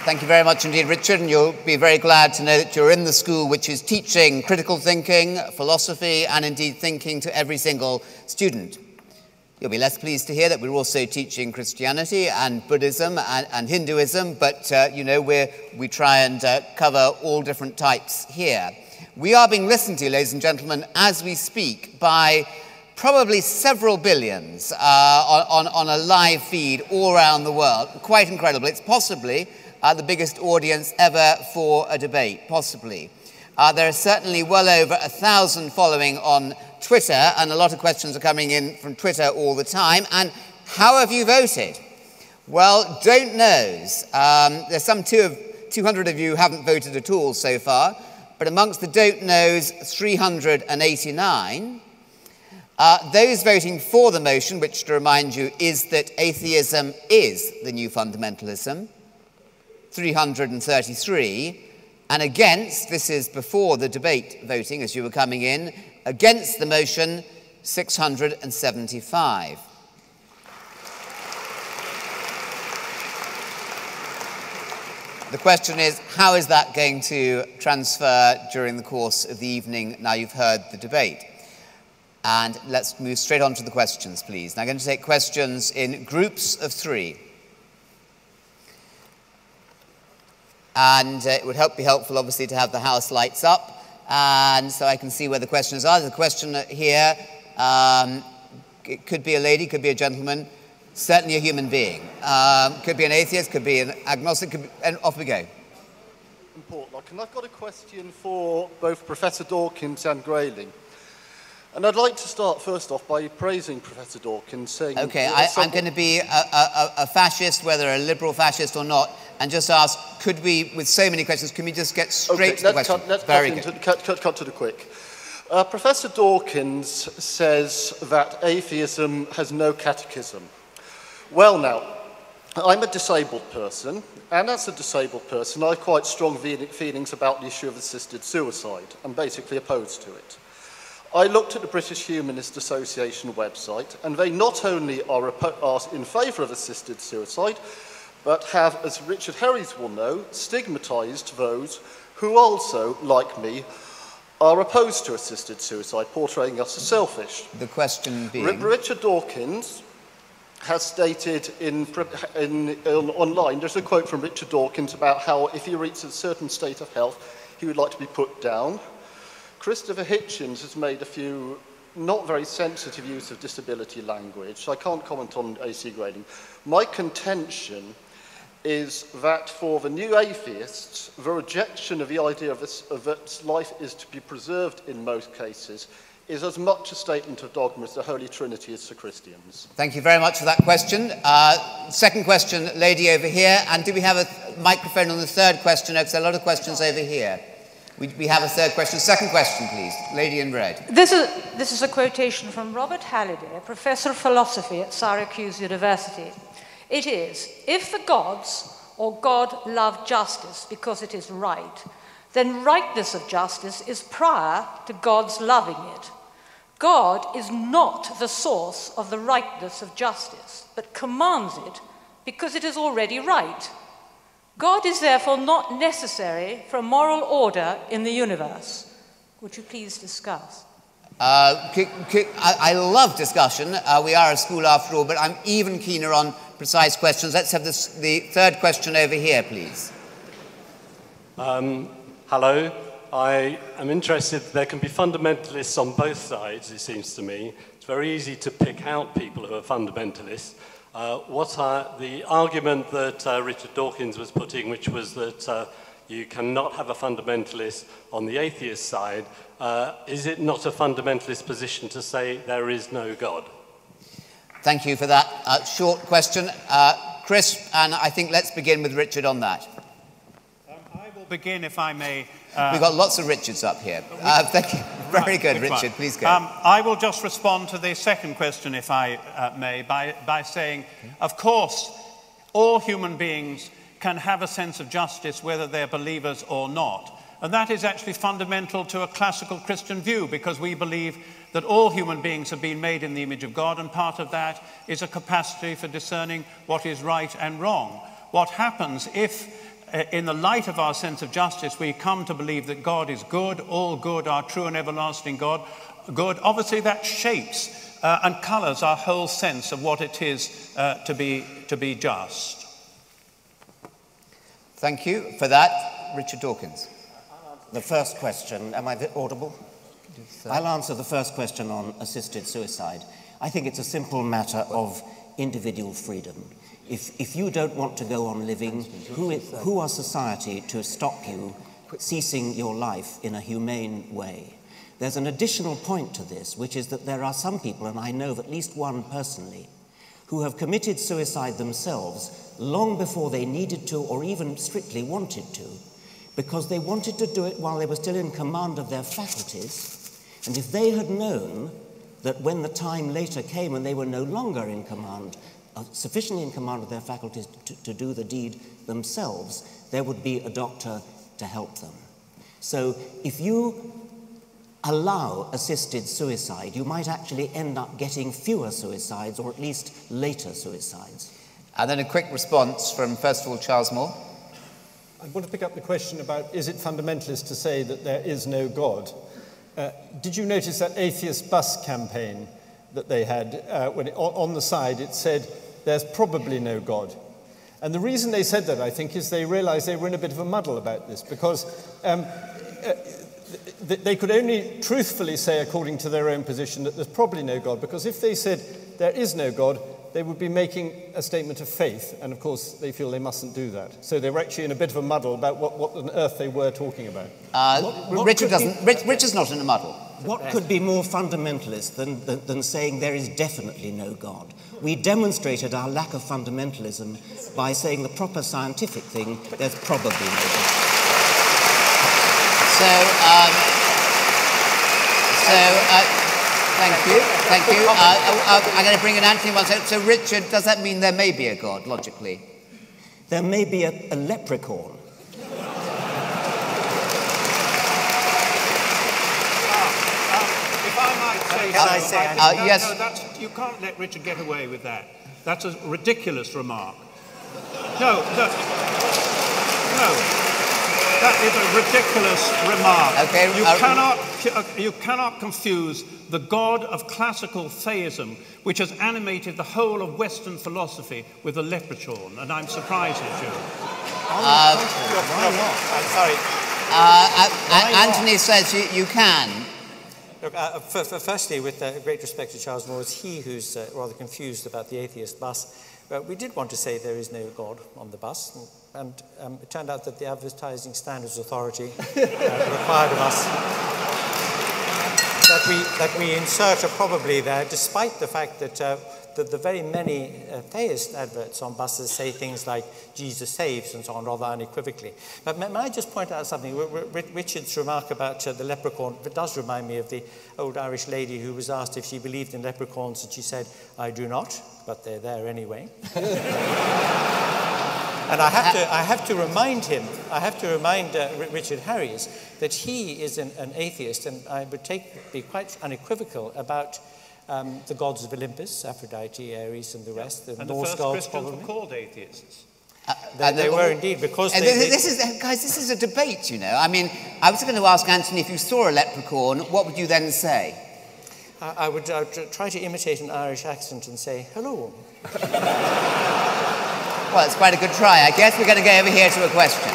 Thank you very much indeed, Richard, and you'll be very glad to know that you're in the school which is teaching critical thinking, philosophy, and indeed thinking to every single student. You'll be less pleased to hear that we're also teaching Christianity and Buddhism and Hinduism, but we try and cover all different types here. We are being listened to, ladies and gentlemen, as we speak by probably several billions on a live feed all around the world. Quite incredible. It's possibly the biggest audience ever for a debate, possibly. There are certainly well over 1,000 following on Twitter, and a lot of questions are coming in from Twitter all the time. And how have you voted? Well, don't knows. There's some 200 of you who haven't voted at all so far, but amongst the don't knows, 389. Those voting for the motion, which to remind you is that atheism is the new fundamentalism, 333, and against, this is before the debate voting as you were coming in, against the motion, 675. The question is, how is that going to transfer during the course of the evening now you've heard the debate? And let's move straight on to the questions, please. Now I'm going to take questions in groups of 3. And it would be helpful, obviously, to have the house lights up, and so I can see where the questions are. There's a question here. It could be a lady, could be a gentleman, certainly a human being. Could be an atheist, could be an agnostic, and off we go. Important. And I've got a question for both Professor Dawkins and Grayling. And I'd like to start first off by praising Professor Dawkins, saying... Okay, I'm going to be a fascist, whether a liberal fascist or not, and just ask, could we, with so many questions, can we just get straight to the question? Let's cut to the quick. Professor Dawkins says that atheism has no catechism. Well now, I'm a disabled person, and as a disabled person, I have quite strong feelings about the issue of assisted suicide. I'm basically opposed to it. I looked at the British Humanist Association website, and they not only are in favour of assisted suicide, but have, as Richard Harries will know, stigmatised those who also, like me, are opposed to assisted suicide, portraying us as selfish. The question being... Richard Dawkins has stated online, there's a quote from Richard Dawkins about how if he reaches a certain state of health, he would like to be put down. Christopher Hitchens has made a few not very sensitive use of disability language, so I can't comment on AC grading. My contention is that for the new atheists, the rejection of the idea that life is to be preserved in most cases is as much a statement of dogma as the Holy Trinity is to Christians. Thank you very much for that question. Second question, lady over here. And do we have a microphone on the third question? Because there are a lot of questions over here. We have a third question. Second question, please. Lady in red. This is a quotation from Robert Halliday, professor of philosophy at Syracuse University. It is, if the gods or God love justice because it is right, then rightness of justice is prior to God's loving it. God is not the source of the rightness of justice, but commands it because it is already right. God is therefore not necessary for a moral order in the universe. Would you please discuss? I love discussion. We are a school after all, but I'm even keener on precise questions. Let's have the third question over here, please. Hello. I am interested, there can be fundamentalists on both sides, it seems to me. It's very easy to pick out people who are fundamentalists. What are the argument that Richard Dawkins was putting, which was that you cannot have a fundamentalist on the atheist side, is it not a fundamentalist position to say there is no God? Thank you for that short question. Chris, and I think let's begin with Richard on that. I will begin, if I may. We've got lots of Richards up here. Thank you. Very good, Richard. Please go. I will just respond to the second question, if I may, by saying, of course, all human beings can have a sense of justice, whether they're believers or not. And that is actually fundamental to a classical Christian view, because we believe that all human beings have been made in the image of God, and part of that is a capacity for discerning what is right and wrong. What happens if in the light of our sense of justice, we come to believe that God is good, all good, our true and everlasting God. Good. Obviously, that shapes and colours our whole sense of what it is to be just. Thank you for that. Richard Dawkins. The first question, am I audible? I'll answer the first question on assisted suicide. I think it's a simple matter of individual freedom. If you don't want to go on living, who are society to stop you ceasing your life in a humane way? There's an additional point to this, which is that there are some people, and I know of at least one personally, who have committed suicide themselves long before they needed to or even strictly wanted to, because they wanted to do it while they were still in command of their faculties, and if they had known that when the time later came and they were no longer in command, sufficiently in command of their faculties to do the deed themselves, there would be a doctor to help them. So if you allow assisted suicide, you might actually end up getting fewer suicides, or at least later suicides. And then a quick response from, first of all, Charles Moore. I want to pick up the question about, is it fundamentalist to say that there is no God? Did you notice that atheist bus campaign that they had? On the side it said, there's probably no God. And the reason they said that, I think, is they realized they were in a bit of a muddle about this, because they could only truthfully say, according to their own position, that there's probably no God, because if they said there is no God, they would be making a statement of faith, and of course they feel they mustn't do that. So they were actually in a bit of a muddle about what on earth they were talking about. Richard's not in a muddle. What could be more fundamentalist than saying there is definitely no God? We demonstrated our lack of fundamentalism by saying the proper scientific thing, there's probably no God. Thank you. I'm going to bring in Anthony once. So, Richard, does that mean there may be a God, logically? There may be a leprechaun. If I might say yes. You can't let Richard get away with that. That's a ridiculous remark. No. That is a ridiculous remark. Okay, you cannot confuse the God of classical theism, which has animated the whole of Western philosophy, with a leprechaun, and I'm surprised at you. Why not? I'm sorry. Anthony says you can. Look, firstly, with great respect to Charles Moore, it's he who's rather confused about the atheist bus. We did want to say there is no God on the bus, and it turned out that the Advertising Standards Authority required of us that we insert a probably there, despite the fact that the very many theist adverts on buses say things like Jesus saves and so on, rather unequivocally. But may I just point out something? Richard's remark about the leprechaun, it does remind me of the old Irish lady who was asked if she believed in leprechauns, and she said, "I do not, but they're there anyway." And I have to remind Richard Harries that he is an atheist, and I would be quite unequivocal about the gods of Olympus, Aphrodite, Ares, and the rest. And the first Christians were called atheists. They were indeed, because this is a debate, you know. I mean, I was going to ask Anthony, if you saw a leprechaun, what would you then say? I would try to imitate an Irish accent and say, "Hello." Well, it's quite a good try. I guess we're going to go over here to a question.